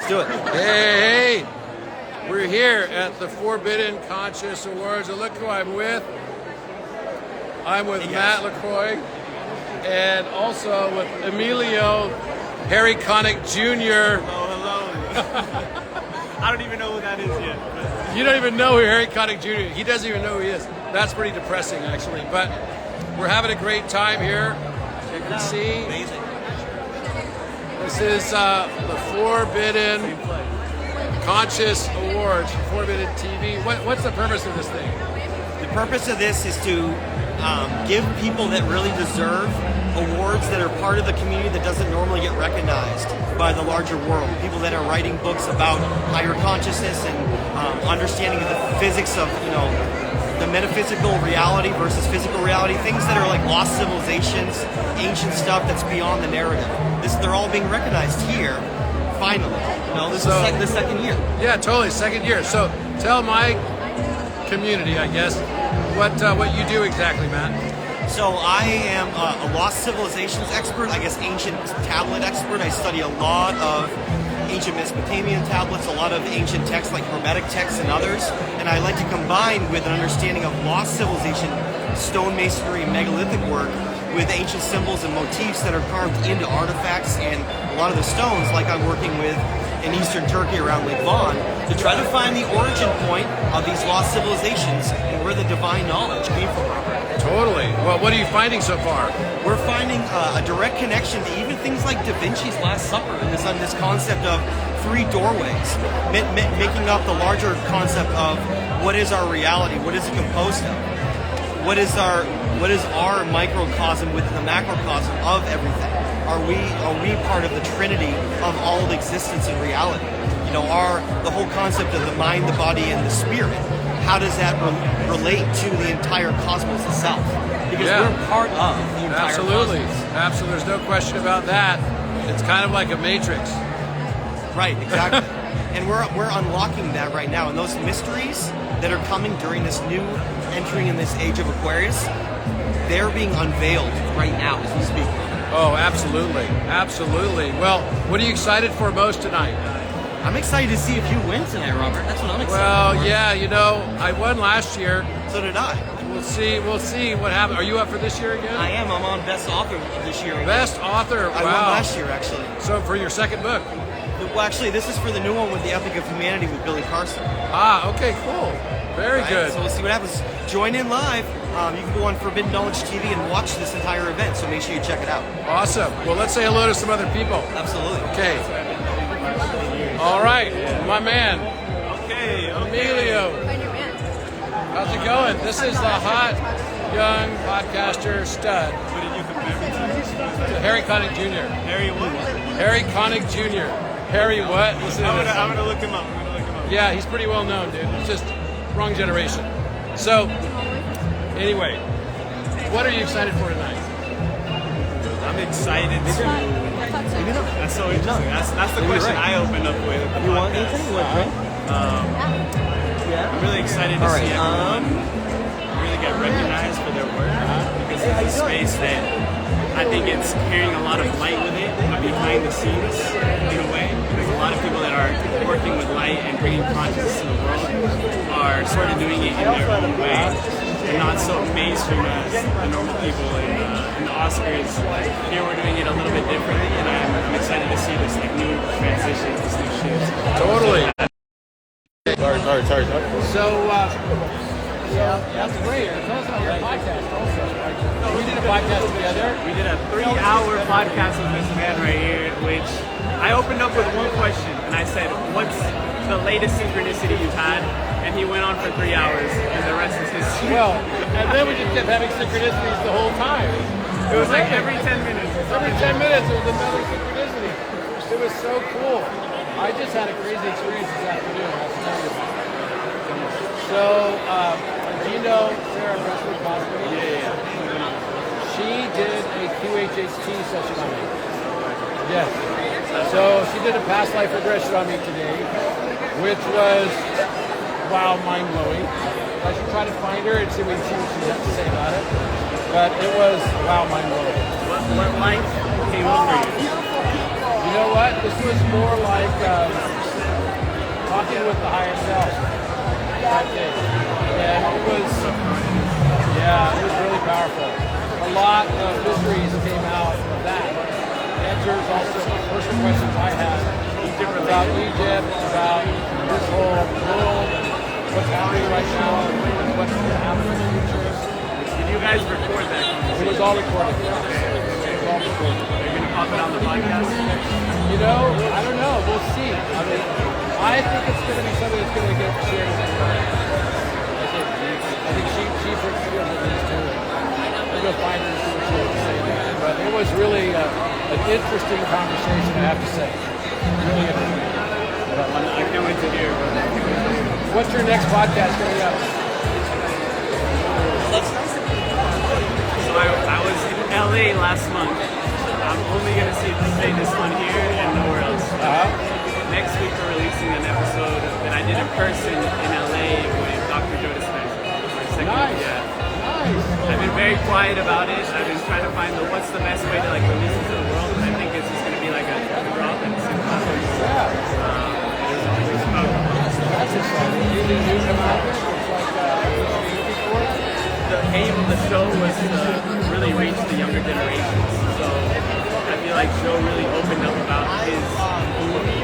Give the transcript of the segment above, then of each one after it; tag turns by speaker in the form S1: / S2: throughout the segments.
S1: do it.
S2: Hey, we're here at the Forbidden Conscious Awards, and look who I'm with. I'm with Matt LaCroix, and also with Emilio Harry Connick Jr.
S3: Hello. I don't even know who that is yet. But.
S2: You don't even know who Harry Connick Jr. is. He doesn't even know who he is. That's pretty depressing, actually. But we're having a great time here. You can see.
S1: Amazing.
S2: This is the Forbidden Conscious Awards, Forbidden TV. What's the purpose of this thing?
S1: The purpose of this is to give people that really deserve awards that are part of the community that doesn't normally get recognized by the larger world. People that are writing books about higher consciousness and understanding the physics of, the metaphysical reality versus physical reality, things that are like lost civilizations, ancient stuff that's beyond the narrative. They're all being recognized here, finally. This is the second year.
S2: Yeah, totally, second year. So tell my community, I guess, what you do exactly, Matt.
S1: So I am a lost civilizations expert, I guess ancient tablet expert. I study a lot of ancient Mesopotamian tablets, a lot of ancient texts like Hermetic texts and others, and I like to combine with an understanding of lost civilization, stone masonry, and megalithic work with ancient symbols and motifs that are carved into artifacts and a lot of the stones, like I'm working with in eastern Turkey around Lake Van, to try to find the origin point of these lost civilizations and where the divine knowledge came from.
S2: Totally. Well, what are you finding so far?
S1: We're finding a direct connection to even things like Da Vinci's Last Supper and this concept of three doorways, making up the larger concept of what is our reality, what is it composed of, what is our microcosm within the macrocosm of everything. Are we part of the trinity of all of existence and reality? The whole concept of the mind, the body, and the spirit, how does that relate to the entire cosmos itself? Because we're part of the entire
S2: Absolutely.
S1: cosmos.
S2: Absolutely. There's no question about that. It's kind of like a matrix.
S1: Right, exactly. And we're unlocking that right now. And those mysteries that are coming during this new entering in this age of Aquarius, they're being unveiled right now as we speak.
S2: Oh, absolutely. Absolutely. Well, what are you excited for most tonight?
S1: I'm excited to see if you win tonight, Robert. That's what I'm excited for.
S2: Well, yeah, I won last year.
S1: So did I.
S2: We'll see what happens. Are you up for this year again?
S1: I am. I'm on Best Author this year.
S2: Best Author. Wow.
S1: I won last year, actually.
S2: So for your second book?
S1: Well, actually, this is for the new one with the Epic of Humanity with Billy Carson.
S2: Ah, okay, cool. Very good.
S1: So we'll see what happens. Join in live. You can go on Forbidden Knowledge TV and watch this entire event, so make sure you check it out.
S2: Awesome. Well, let's say hello to some other people.
S1: Absolutely.
S2: Okay. All right, my man.
S3: Okay.
S2: Emilio. How's it going? This is the hot, young podcaster stud.
S3: What did you compare me to?
S2: Harry Connick Jr.
S3: Harry what?
S2: Harry Connick Jr. Harry what? Listen to this.
S3: I'm gonna look him up.
S2: Yeah, he's pretty well known, dude. It's just wrong generation. So, anyway, what are you excited for tonight?
S3: I'm excited to. That's so interesting. That's the question I opened up with.
S1: You want anything? You want a drink?
S3: I'm really excited to see everyone really get recognized for their work because it's a space that I think it's carrying a lot of light with it behind the scenes in a way. There's a lot of people that are working with light and bringing consciousness to the world are sort of doing it in their own way and not so mainstream as the normal people in the Oscars. Here we're doing it a little bit differently, and I'm excited to see this new transition, this new shift.
S2: Totally.
S3: Sorry.
S2: So, that's great. Tell us about your podcast also. We did a podcast together.
S3: We did a 3-hour podcast with this man right here, which I opened up with one question, and I said, what's the latest synchronicity you've had? And he went on for 3 hours, and the rest is history.
S2: Well, and then we just kept having synchronicities the whole time.
S3: It was like every 10 minutes.
S2: Every 10 minutes there was another synchronicity. It was so cool. I just had a crazy experience this afternoon. I'll tell you about it. So, do you know Sarah Breskmancosme?
S3: Yeah.
S2: She did a QHHT session on me. Yes. So she did a past life regression on me today, which was, wow, mind-blowing. I should try to find her and see what she has to say about it. But it was, wow, mind-blowing.
S3: What life came over you?
S2: You know what? This was more like One with the higher self. That day. And it was, it was really powerful. A lot of mysteries came out of that. Answers also, personal questions I had about Egypt, about this whole world, and what's happening right now, and what's going to happen in the future.
S3: Did you guys record that?
S2: It was all recorded. It was all recorded.
S3: Are you going to pop it on the podcast?
S2: You know, I don't know. We'll see. I mean, I think it's going to be something that's going to get shared with everybody. I think she feels it needs to. We're going to find her and see what she has to say there. But it was really an interesting conversation, I have to say. Really interesting.
S3: I can't wait to hear.
S2: What's your next podcast coming up?
S3: So I was in LA last month. I'm only going to say this one here and nowhere else. Next week we're releasing an episode that I did in person in LA with Dr. Joe Dispenza.
S2: Nice.
S3: I've been very quiet about it. I've been trying to find what's the best way to like release it to the world, and I think it's just going to be like a drop and some content.
S2: That's exciting. Anything new come out?
S3: The aim of the show was to really reach the younger generations. So I feel like Joe really opened up about his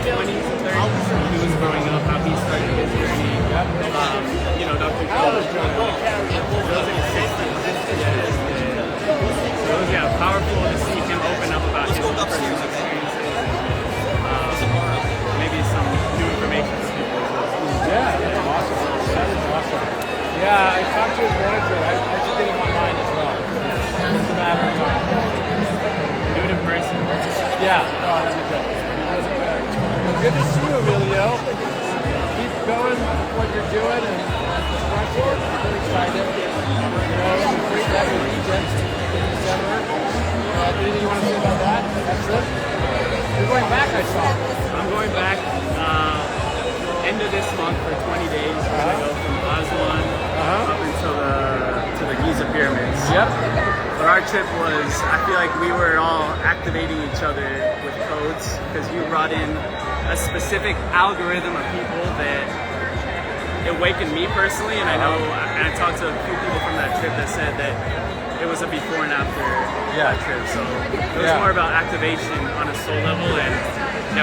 S3: 20s and 30s when he was growing up, how he started his journey. You know, Dr. Joe was in his 60s. So it was powerful to see him open up about his personal experiences. Maybe some new information for people.
S2: Yeah, that's awesome. That is awesome. Yeah, I talked to his manager. I should get in my mind as well. It's a matter of time.
S3: Do it in person.
S2: Yeah. No, that'd be good. Well, good to see you, Emilio. Keep going what you're doing and crush it. I'm excited. You know, it's great to have your Egypt in December. Anything you want to say about that? That's it? You're going back, I saw.
S3: I'm going back end of this month for 20 days. We're going to go from Aswan up until the Giza pyramids.
S2: Yep.
S3: But our trip was, I feel like we were all activating each other with codes because you brought in a specific algorithm of people that awakened me personally, and I know, and I talked to a few people from that trip that said that it was a before and after trip. So it was more about activation on a soul level, and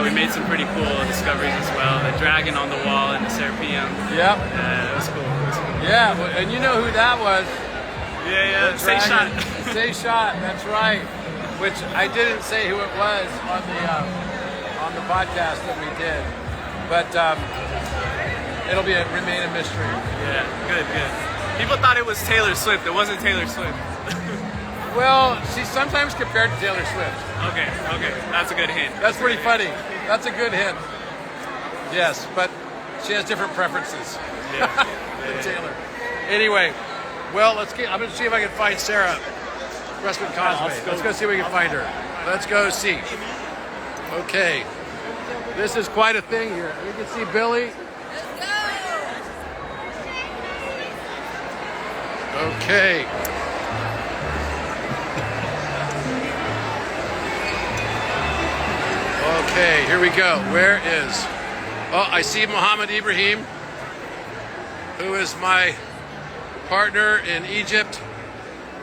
S3: we made some pretty cool discoveries as well. The dragon on the wall and the serapeum.
S2: Yep.
S3: It was cool.
S2: Yeah, and you know who that was?
S3: Yeah. Say shot.
S2: Say shot. That's right. Which I didn't say who it was on the podcast that we did, but it'll remain a mystery.
S3: Yeah. Good. People thought it was Taylor Swift. It wasn't Taylor Swift.
S2: Well, she's sometimes compared to Taylor Swift.
S3: Okay. That's a good hint.
S2: That's pretty funny. That's a good hint. Yes, but she has different preferences than Taylor. Anyway, well, I'm going to see if I can find Sarah Breskmancosme. Let's go see if we can find her. Let's go see. Okay. This is quite a thing here. You can see Billy. Okay. Okay, here we go. Where is... Oh, I see Mohamed Ibrahim, who is my partner in Egypt.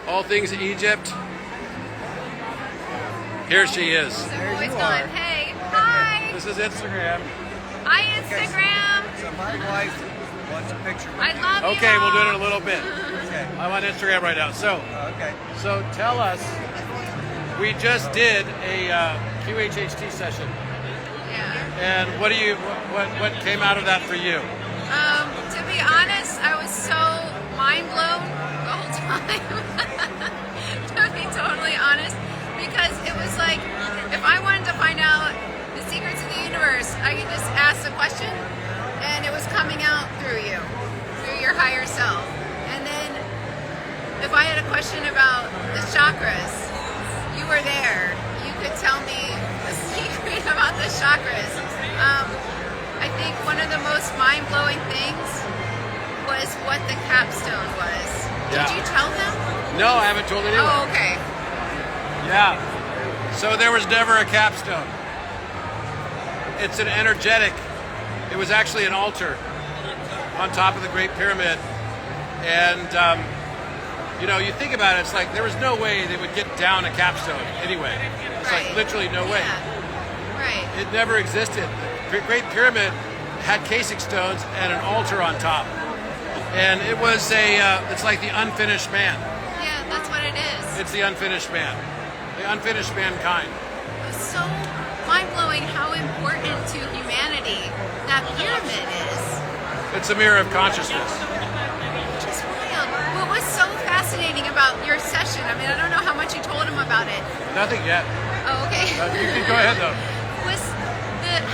S2: All things Egypt. Here she is.
S4: There you are. Hey, hi.
S2: This is Instagram.
S4: Hi, Instagram.
S1: So my wife wants a picture with
S4: I love you.
S2: Okay, we'll do it in a little bit.
S1: Okay.
S2: I'm on Instagram right now. So tell us, we just did a QHHT session.
S4: Yeah.
S2: And what came out of that for you?
S4: To be honest, I was so mind blown the whole time. To be totally honest, because it was like if I wanted to find out the secrets of the universe, I could just ask the question, and it was coming out through you, through your higher self. And then if I had a question about the chakras, you were there. You could tell me the secret about the chakras. I think one of the most mind-blowing things was what the capstone was.
S2: Yeah.
S4: Did you tell them?
S2: No, I haven't told anyone.
S4: Oh, okay.
S2: Yeah. So there was never a capstone. It's an energetic it was actually an altar on top of the Great Pyramid. And, you know, you think about it, it's like there was no way they would get down a capstone anyway. It's like literally no way.
S4: Yeah. Right.
S2: It never existed. The Great Pyramid had casing stones and an altar on top. And it was it's like the unfinished man.
S4: Yeah, that's what it is.
S2: It's the unfinished man. The unfinished mankind.
S4: It was so mind-blowing how important to humanity that pyramid is.
S2: It's a mirror of consciousness.
S4: Just wild. What was so fascinating about your session? I mean, I don't know how much you told him about it.
S2: Nothing yet.
S4: Oh, okay.
S2: You can go ahead though.
S4: Was the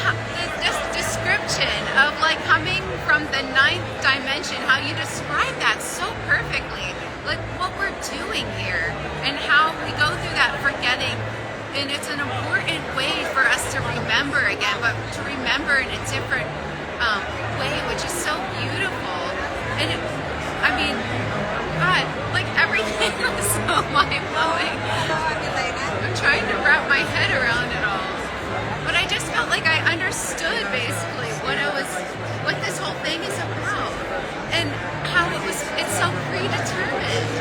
S4: description of like coming from the ninth dimension, how you describe that so perfectly, like what we're doing here and how we go through that forgetting, and it's an important way for us to remember again, but to remember in a different way, which is so beautiful. And I mean, God, like everything was so mind-blowing. I'm trying to wrap my head around it all. But I just felt like I understood basically what this whole thing is about, and how it's so predetermined.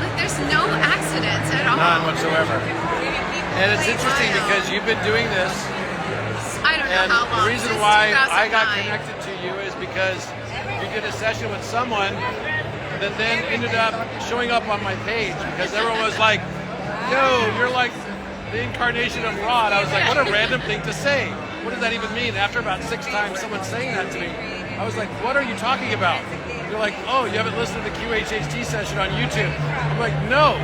S4: Like there's no accidents at all.
S2: None whatsoever. And it's interesting because you've been doing this.
S4: I don't know
S2: and
S4: how long.
S2: The reason
S4: Since
S2: why I
S4: 2009.
S2: got connected to you is because you did a session with someone that then ended up showing up on my page because everyone was like, yo, you're like the incarnation of Rod. I was like, what a random thing to say. What does that even mean? After about 6 times someone saying that to me, I was like, what are you talking about? You're like, oh, you haven't listened to the QHHT session on YouTube. I'm like, no.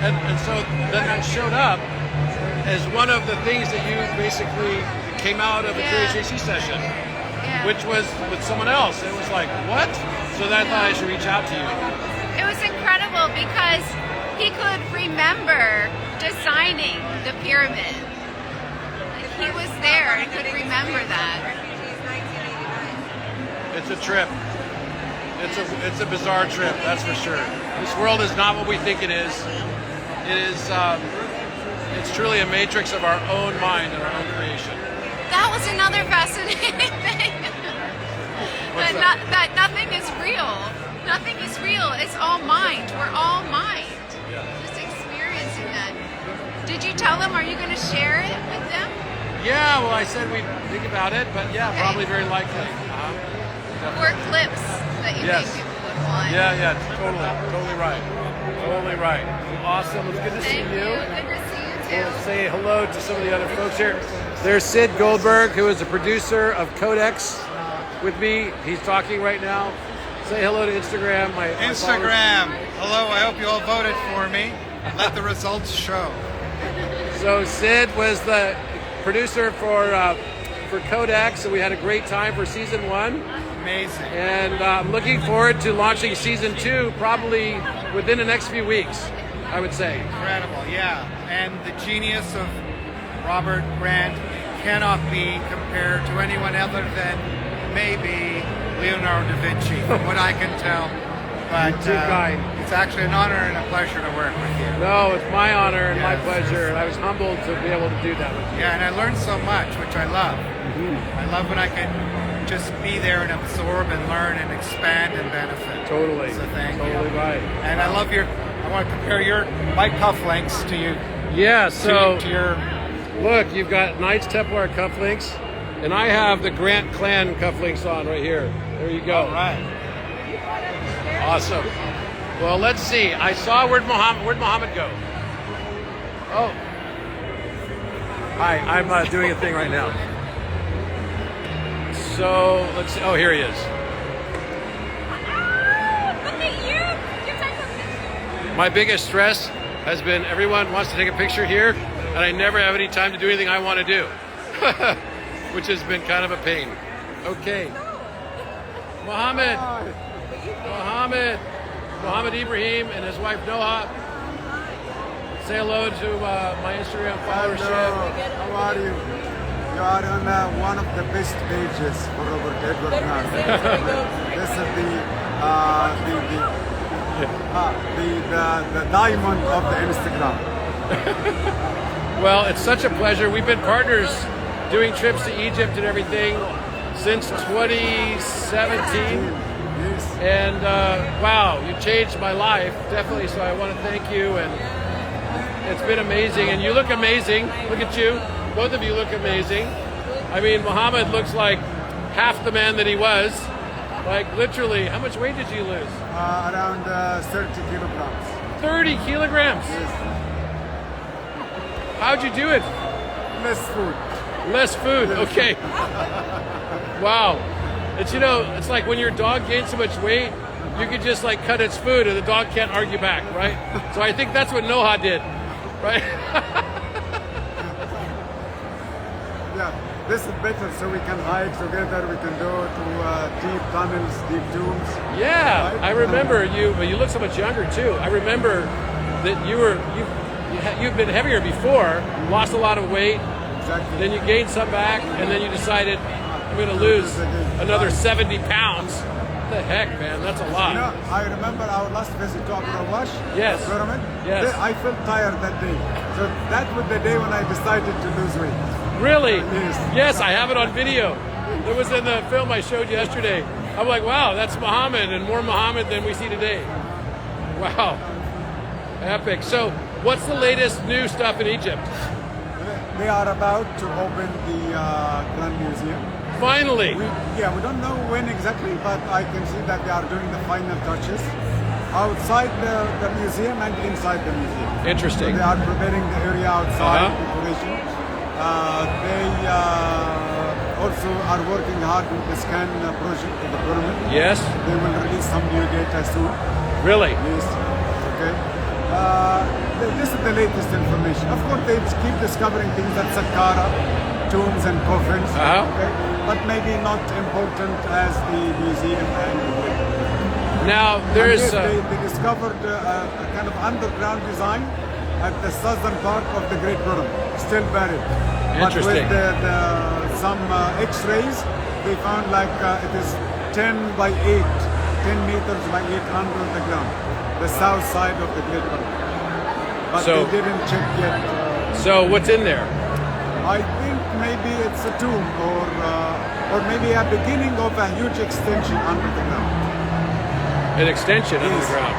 S2: And so then that showed up as one of the things that you basically came out of the QHHT session, which was with someone else. It was like, what? So then I thought I should reach out to you.
S4: It was incredible because he could remember designing the pyramid. Like he was there and could remember that.
S2: It's a trip. It's a bizarre trip, that's for sure. This world is not what we think it is. It is. It's truly a matrix of our own mind and our own creation.
S4: That was another fascinating thing. that nothing is real. Nothing is real. It's all mind. We're all mind. Just experiencing that. Did you tell them? Are you going to share it with them?
S2: Yeah. Well, I said we'd think about it, but yeah, probably very likely.
S4: Or clips that you think people would want.
S2: Yeah. Totally right. Totally right. Awesome. It's good to see you.
S4: Good to see you too.
S2: We'll say hello to some of the other folks here. There's Sid Goldberg, who is the producer of Codex with me. He's talking right now. Say hello to Instagram. My
S5: Instagram. Hello, I hope you all voted for me. Let the results show.
S2: So Sid was the producer for Codex, and we had a great time for season 1.
S5: Amazing.
S2: And I'm looking forward to launching season 2 probably within the next few weeks, I would say.
S5: Incredible, yeah. And the genius of Robert Grant cannot be compared to anyone other than maybe Leonardo da Vinci, from what I can tell. But
S2: too kind.
S5: It's actually an honor and a pleasure to work with you.
S2: No, it's my honor and my pleasure, and I was humbled to be able to do that with you.
S5: Yeah, and I learned so much, which I love. I love when I can just be there and absorb and learn and expand and benefit.
S2: Totally.
S5: So thank you.
S2: Totally right.
S5: And I love I want to compare my cufflinks to you.
S2: Yeah, so
S5: to your.
S2: Look, you've got Knights Templar cufflinks, and I have the Grant Clan cufflinks on right here. There you go.
S5: All right.
S2: Awesome. Well, let's see. I saw where'd Mohamed go? Oh. Hi, I'm doing a thing right now. So let's see. Oh, here he is.
S4: Look at you! You're taking
S2: My biggest stress has been everyone wants to take a picture here, and I never have any time to do anything I want to do, which has been kind of a pain. Okay. Mohamed Ibrahim and his wife Noha. Say hello to my Instagram followership.
S6: How are you? You are on one of the best pages for Robert Edward now. This is the diamond of the Instagram.
S2: Well, it's such a pleasure. We've been partners doing trips to Egypt and everything. since 2017.
S6: Yes.
S2: And wow, you changed my life, definitely. So I want to thank you, and it's been amazing. And you look amazing. Look at you. Both of you look amazing. I mean, Mohamed looks like half the man that he was. Like literally, how much weight did you lose?
S6: Around 30 kilograms.
S2: 30 kilograms.
S6: Yes.
S2: How'd you do it?
S6: Less food.
S2: Less food. Okay. Wow. It's, you know, it's like when your dog gains so much weight, you can just like cut its food and the dog can't argue back, right? So I think that's what Noha did, right?
S6: Yeah, this is better so we can hike together, we can go to deep tunnels, deep tombs.
S2: Yeah,
S6: Right?
S2: I remember you, but you look so much younger too. I remember that you've been heavier before, lost a lot of weight,
S6: Exactly.
S2: then you gained some back, and then you decided I'm going to lose another 70 pounds. What the heck, man? That's a lot.
S6: You know, I remember our last visit to Abu Rawash,
S2: Yes.
S6: the pyramid.
S2: Yes.
S6: I felt tired that day. So that was the day when I decided to lose weight.
S2: Really?
S6: Yes.
S2: Yes, I have it on video. It was in the film I showed yesterday. I'm like, wow, that's Mohamed, and more Mohamed than we see today. Wow. Epic. So, what's the latest new stuff in Egypt?
S6: They are about to open the Grand Museum.
S2: Finally.
S6: We don't know when exactly, but I can see that they are doing the final touches outside the museum and inside the museum.
S2: Interesting.
S6: So they are preparing the area outside, decoration. They also are working hard with the scan project of the pyramid.
S2: Yes.
S6: They will release some new data soon.
S2: Really?
S6: Yes. Okay. This is the latest information. Of course, they keep discovering things at Saqqara, tombs and coffins. Okay? But maybe not important as the museum and
S2: Now, there's...
S6: they discovered a kind of underground design at the southern part of the Great Pyramid, still buried.
S2: Interesting.
S6: But with some X-rays, they found like it is 10 by 8, 10 meters by 8 under the ground, the south side of the Great Pyramid. But
S2: So-
S6: they didn't check yet.
S2: So, what's in there?
S6: I think maybe it's a tomb or maybe a beginning of a huge extension under the ground.
S2: An extension under
S6: Yes.
S2: the ground.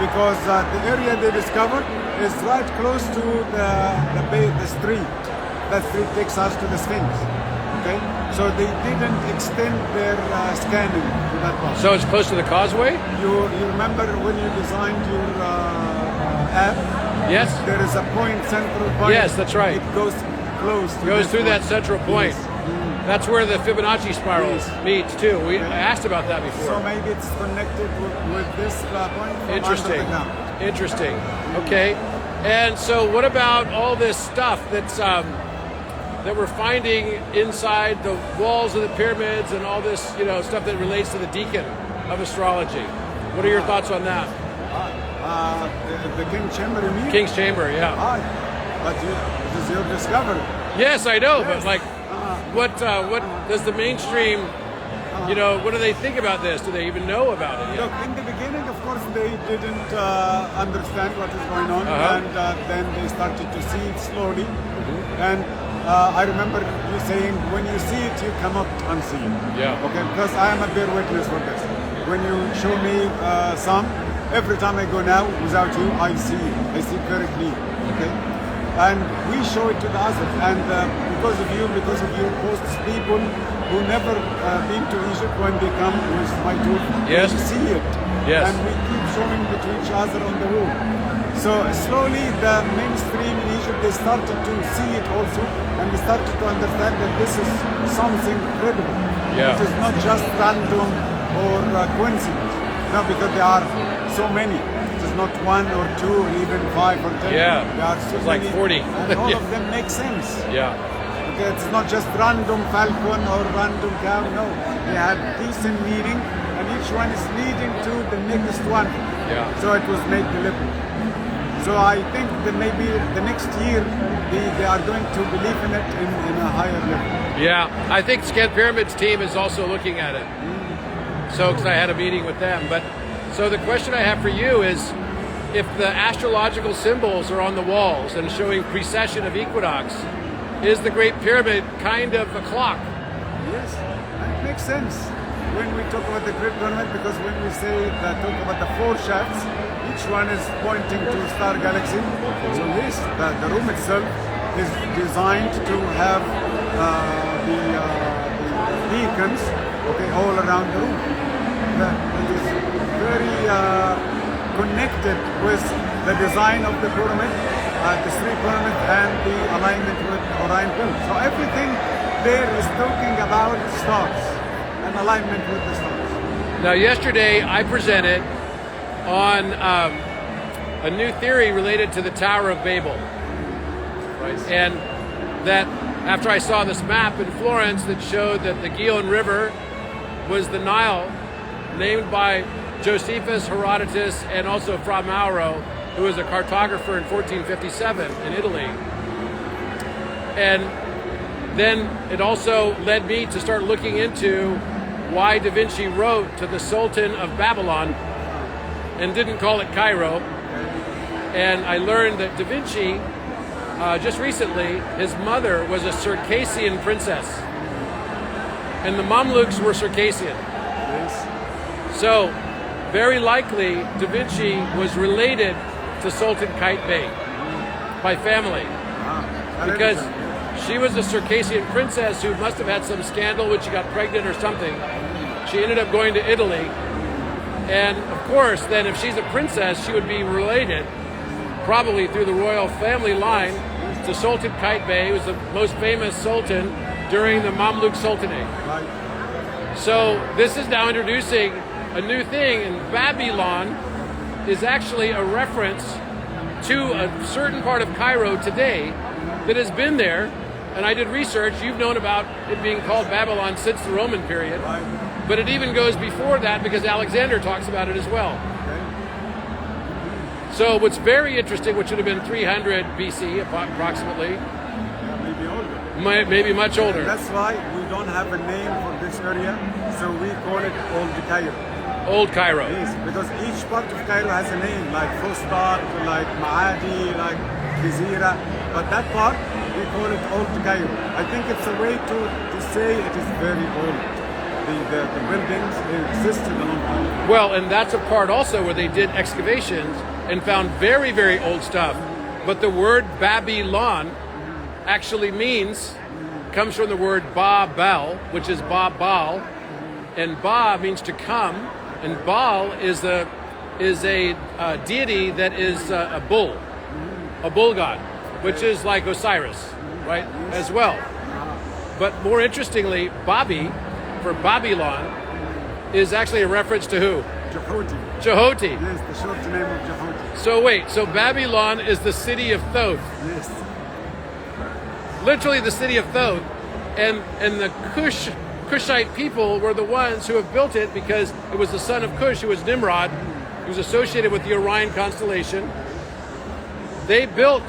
S6: Because the area they discovered is right close to the street. That street takes us to the Sphinx. Okay, so they didn't extend their scanning to that part.
S2: So, it's close to the causeway?
S6: You remember when you designed your app?
S2: Yes.
S6: There is a point, central point.
S2: Yes, that's right.
S6: It goes close. To
S2: Goes
S6: this
S2: through that
S6: point.
S2: central point.
S6: Yes.
S2: That's where the Fibonacci spiral
S6: Yes.
S2: meets too. I asked about that before.
S6: So maybe it's connected with this point from
S2: Interesting.
S6: under the ground.
S2: Interesting. Okay. And so, what about all this stuff that's that we're finding inside the walls of the pyramids and all this, you know, stuff that relates to the deacon of astrology? What are your thoughts on that?
S6: The King's Chamber, you mean?
S2: King's Chamber, yeah.
S6: But this is your discovery.
S2: Yes, I know, but
S6: Yes.
S2: like, what does the mainstream, you know, what do they think about this? Do they even know about it yet?
S6: Look, in the beginning, of course, they didn't understand what is going on, and then they started to see it slowly. And I remember you saying, when you see it, you cannot unsee it.
S2: Yeah.
S6: Okay, because I am a bear witness for this. When you show me some, every time I go now without you, I see it. I see it very clear. Okay. And we show it to the others, and because of your posts, people who never been to Egypt, when they come with my tool,
S2: Yes.
S6: they see it.
S2: Yes.
S6: And we keep showing it to each other on the wall. So slowly the mainstream in Egypt, they started to see it also, and they started to understand that this is something credible.
S2: Yeah.
S6: It is not just random or coincidence. No, because there are so many. It is not one or two or even 5 or 10.
S2: Yeah.
S6: There are so
S2: It's like
S6: many,
S2: 40.
S6: and all
S2: Yeah.
S6: of them make sense.
S2: Yeah.
S6: Okay, it's not just random falcon or random cow. No, they have decent meaning, and each one is leading to the next one.
S2: Yeah.
S6: So it was made deliberate. So I think that maybe the next year they are going to believe in it in a higher level.
S2: Yeah, I think Scan Pyramid's team is also looking at it. So, because I had a meeting with them. But so the question I have for you is, if the astrological symbols are on the walls and showing precession of equinox, is the Great Pyramid kind of a clock?
S6: Yes, and makes sense when we talk about the Great Pyramid, because when we talk about the 4 shafts, each one is pointing to a star galaxy. So yes, the room itself is designed to have the beacons, okay, all around the room. It is very connected with the design of the pyramid, the 3 pyramid, and the alignment with Orion Belt. So everything there is talking about stars and alignment with the stars.
S2: Now, yesterday I presented on a new theory related to the Tower of Babel. Right. And that after I saw this map in Florence that showed that the Gihon River was the Nile, named by Josephus, Herodotus, and also Fra Mauro, who was a cartographer in 1457 in Italy. And then it also led me to start looking into why Da Vinci wrote to the Sultan of Babylon and didn't call it Cairo. And I learned that Da Vinci, just recently, his mother was a Circassian princess. And the Mamluks were Circassian. So, very likely, Da Vinci was related to Sultan Qaitbay by family. Because she was a Circassian princess who must have had some scandal when she got pregnant or something. She ended up going to Italy. And of course, then if she's a princess, she would be related, probably through the royal family line, to Sultan Qaitbay, who was the most famous sultan during the Mamluk Sultanate. So this is now introducing a new thing, and Babylon is actually a reference to a certain part of Cairo today that has been there, and I did research. You've known about it being called Babylon since the Roman period, but it even goes before that because Alexander talks about it as well. So what's very interesting, which would have been 300 BC approximately,
S6: Maybe older.
S2: Maybe much older.
S6: That's why we don't have a name for this area, so we call it Old Cairo.
S2: Old Cairo.
S6: Yes, because each part of Cairo has a name, like Fustat, like Maadi, like Gezira. But that part, we call it Old Cairo. I think it's a way to say it is very old. The buildings existed a long time.
S2: Well, and that's a part also where they did excavations and found very, very old stuff. But the word Babylon actually comes from the word Ba-Bal, which is Ba-Bal. And Ba means to come, and Baal is a deity that is a bull god, which is like Osiris, right, as well. But more interestingly, Babi, for Babylon, is actually a reference to who?
S6: Jehote.
S2: Jehote.
S6: Yes, the short name of Jehote.
S2: So wait, so Babylon is the city of Thoth.
S6: Yes.
S2: Literally the city of Thoth. And the Cushite people were the ones who have built it because it was the son of Cush, who was Nimrod, who was associated with the Orion constellation. They built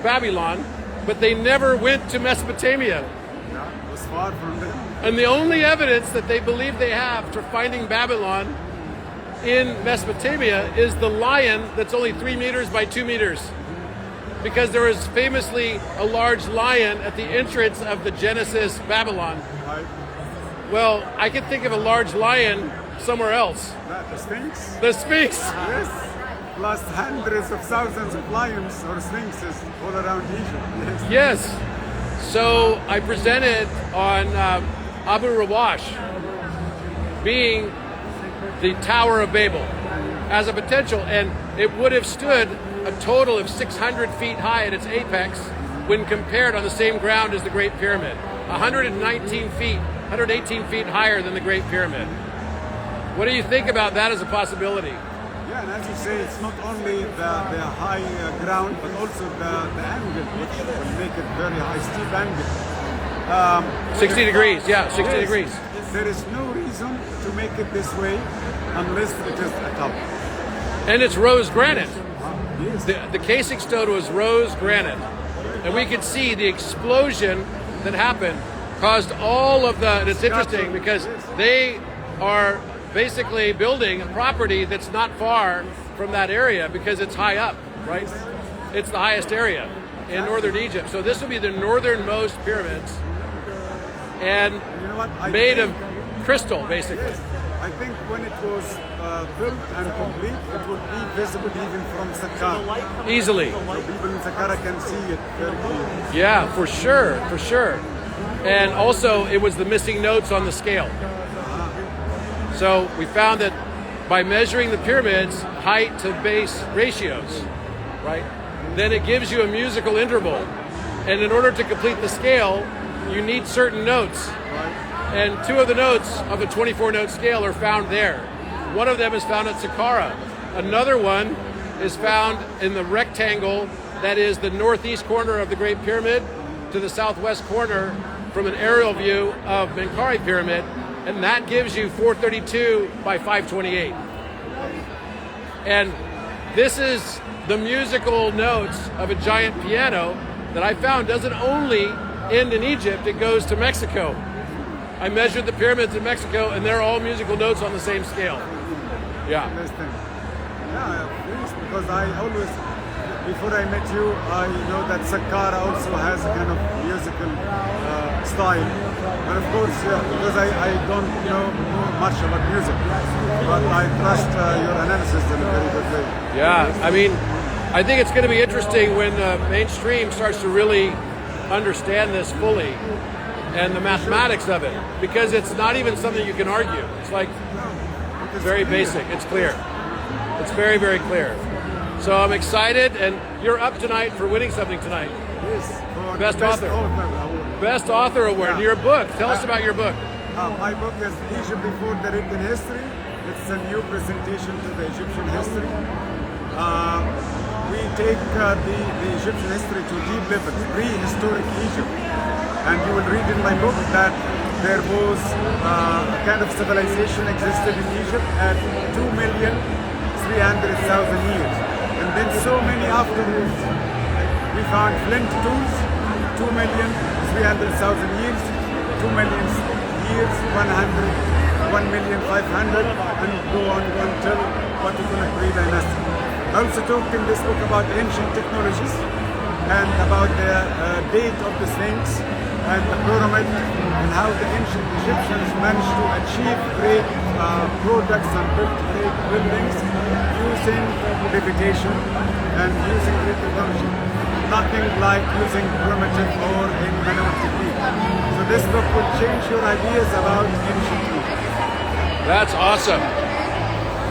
S2: Babylon, but they never went to Mesopotamia.
S6: Yeah, it was far from there.
S2: And the only evidence that they believe they have for finding Babylon in Mesopotamia is the lion that's only 3 meters by 2 meters. Because there was famously a large lion at the entrance of the Genesis Babylon.
S6: Right.
S2: Well, I can think of a large lion somewhere else.
S6: The Sphinx?
S2: The Sphinx.
S6: Yes. Plus hundreds of thousands of lions or sphinxes all around Egypt. Yes.
S2: Yes. So I presented on Abu Rawash being the Tower of Babel as a potential, and it would have stood a total of 600 feet high at its apex when compared on the same ground as the Great Pyramid. 118 feet higher than the Great Pyramid. What do you think about that as a possibility?
S6: Yeah, and as you say, it's not only the high ground, but also the angle, which will make it very high, steep angle.
S2: 60 degrees, yeah, 60
S6: Yes.
S2: degrees.
S6: There is no reason to make it this way unless it is a top.
S2: And it's rose granite.
S6: Yes.
S2: The casing stone was rose granite. And we could see the explosion that happened caused all of the, and it's interesting because they are basically building a property that's not far from that area because it's high up, right? It's the highest area in northern Egypt. So this will be the northernmost pyramids. And
S6: You know what?
S2: made of crystal, basically.
S6: Yes. I think when it was built and complete, it would be visible even from Saqqara.
S2: Easily.
S6: So people in Saqqara can see it very clearly.
S2: Yeah, for sure, for sure. And also, it was the missing notes on the scale. So we found that by measuring the pyramids, height to base ratios, right? Then it gives you a musical interval. And in order to complete the scale, you need certain notes. And 2 of the notes of the 24-note scale are found there. One of them is found at Saqqara. Another one is found in the rectangle that is the northeast corner of the Great Pyramid to the southwest corner from an aerial view of Menkaure Pyramid, and that gives you 432 by 528. And this is the musical notes of a giant piano that I found doesn't only end in Egypt, it goes to Mexico. I measured the pyramids in Mexico, and they're all musical notes on the same scale. Yeah.
S6: Understand. Yeah, please, because I always, before I met you, I know that Saqqara also has a kind of musical style. But of course, because I don't know much about music, but I trust your analysis in a very good way.
S2: Yeah, I mean, I think it's going to be interesting when the mainstream starts to really understand this fully and the mathematics of it, because it's not even something you can argue. It's like very basic. It's clear. It's very, very clear. So I'm excited, and you're up tonight for winning something tonight.
S6: Yes.
S2: Best author.
S6: Award.
S2: Best author award.
S6: Yeah.
S2: Your book. Tell us about your book.
S6: My book is Egypt Before the Written History. It's a new presentation to the Egyptian history. We take the Egyptian history to deep levels, prehistoric Egypt. And you will read in my book that there was a kind of civilization existed in Egypt at 2,300,000 years. And then so many afterwards. We found flint tools, 2,300,000 years, 2,000,000 years, 1,500,000, and go on until what we call a pre-dynasty. I also talked in this book about ancient technologies and about the date of the Sphinx and the pyramid, and how the ancient Egyptians managed to achieve great products and build great buildings using levitation and using great technology. Nothing like using primitive or any manual technique. So this book will change your ideas about ancient Egypt.
S2: That's awesome.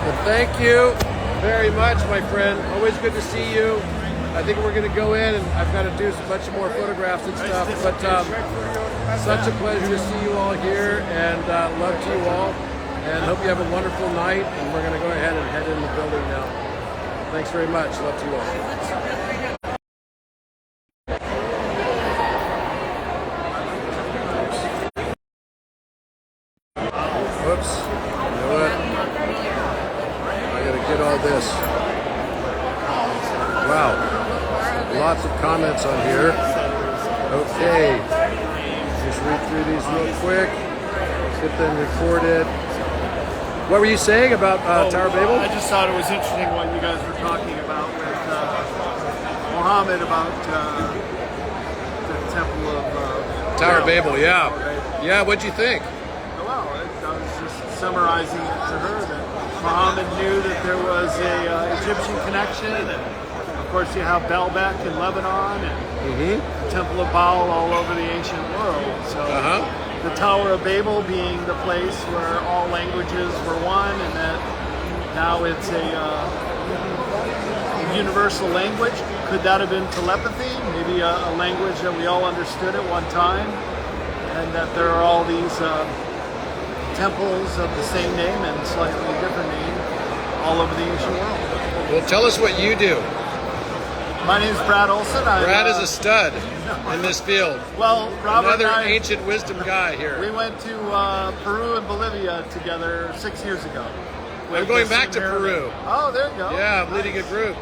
S2: Well, thank you very much, my friend. Always good to see you. I think we're going to go in, and I've got to do a bunch more photographs and stuff. But such a pleasure to see you all here, and love to you all. And hope you have a wonderful night. And we're going to go ahead and head in the building now. Thanks very much. Love to you all. Whoops. You know what? I got to get all this. Wow. Lots of comments on here. Okay. Just read through these real quick. Get them recorded. What were you saying about Tower of Babel?
S7: I just thought it was interesting what you guys were talking about with Mohamed about the Temple of
S2: Tower of Babel, yeah. Yeah, what'd you think?
S7: Well, I was just summarizing it to her that Mohamed knew that there was a Egyptian connection, and of course you have Baalbek in Lebanon and the Temple of Baal all over the ancient world. So the Tower of Babel being the place where all languages were one, and that now it's a universal language. Could that have been telepathy? Maybe a language that we all understood at one time, and that there are all these temples of the same name and slightly different name all over the ancient world.
S2: Well, tell us what you do.
S7: My name is Brad Olson.
S2: Brad is a stud in this field.
S7: Well, Robert
S2: Another
S7: and I,
S2: ancient wisdom guy here.
S7: we went to Peru and Bolivia together 6 years ago.
S2: We're going back to Peru.
S7: Oh, there you go.
S2: Yeah, I'm leading a group.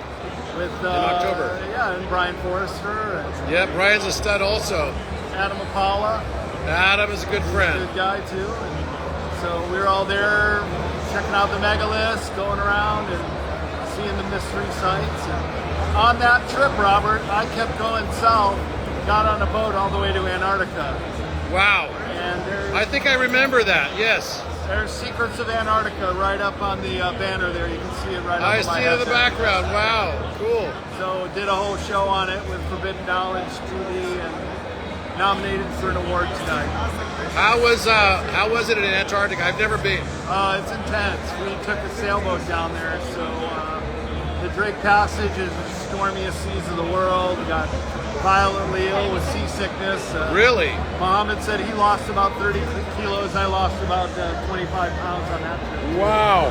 S7: With
S2: in October.
S7: Yeah, and Brian Forrester. And
S2: yeah, Brian's a stud also.
S7: Adam Apala.
S2: Adam is a good friend.
S7: Good guy too. And so we were all there checking out the megaliths, going around and seeing the mystery sites. And on that trip, Robert, I kept going south, got on a boat all the way to Antarctica.
S2: Wow.
S7: And there's
S2: I think I remember that. Yes.
S7: There's Secrets of Antarctica right up on the banner there. You can see it right
S2: I
S7: up my
S2: see it in the
S7: head.
S2: background. Wow, cool.
S7: So did a whole show on it with Forbidden Knowledge, Judy, and nominated for an award tonight.
S2: How was it in Antarctica? I've never been.
S7: It's intense. We took a sailboat down there, so the Drake Passage is the stormiest seas of the world. We got violently ill with seasickness.
S2: Really?
S7: Mohamed said he lost about 30 kilos. I lost about 25 pounds on that trip.
S2: Wow.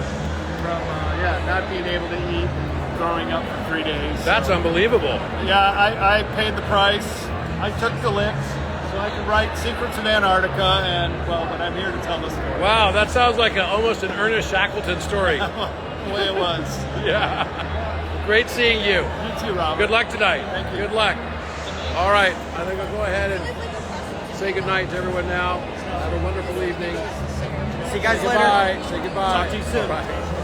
S7: From not being able to eat, throwing up for 3 days.
S2: That's unbelievable.
S7: Yeah, I paid the price. I took the licks so I could write Secrets of Antarctica, but I'm here to tell the story.
S2: Wow, that sounds like almost an Ernest Shackleton story.
S7: The way it was.
S2: Yeah. Great seeing you.
S7: You too, Robert.
S2: Good luck tonight.
S7: Thank you.
S2: Good luck. All right, I think I'll go ahead and say goodnight to everyone now. Have a wonderful evening.
S1: See you guys later.
S2: Goodbye. Say goodbye.
S1: Talk to you soon.
S2: Bye.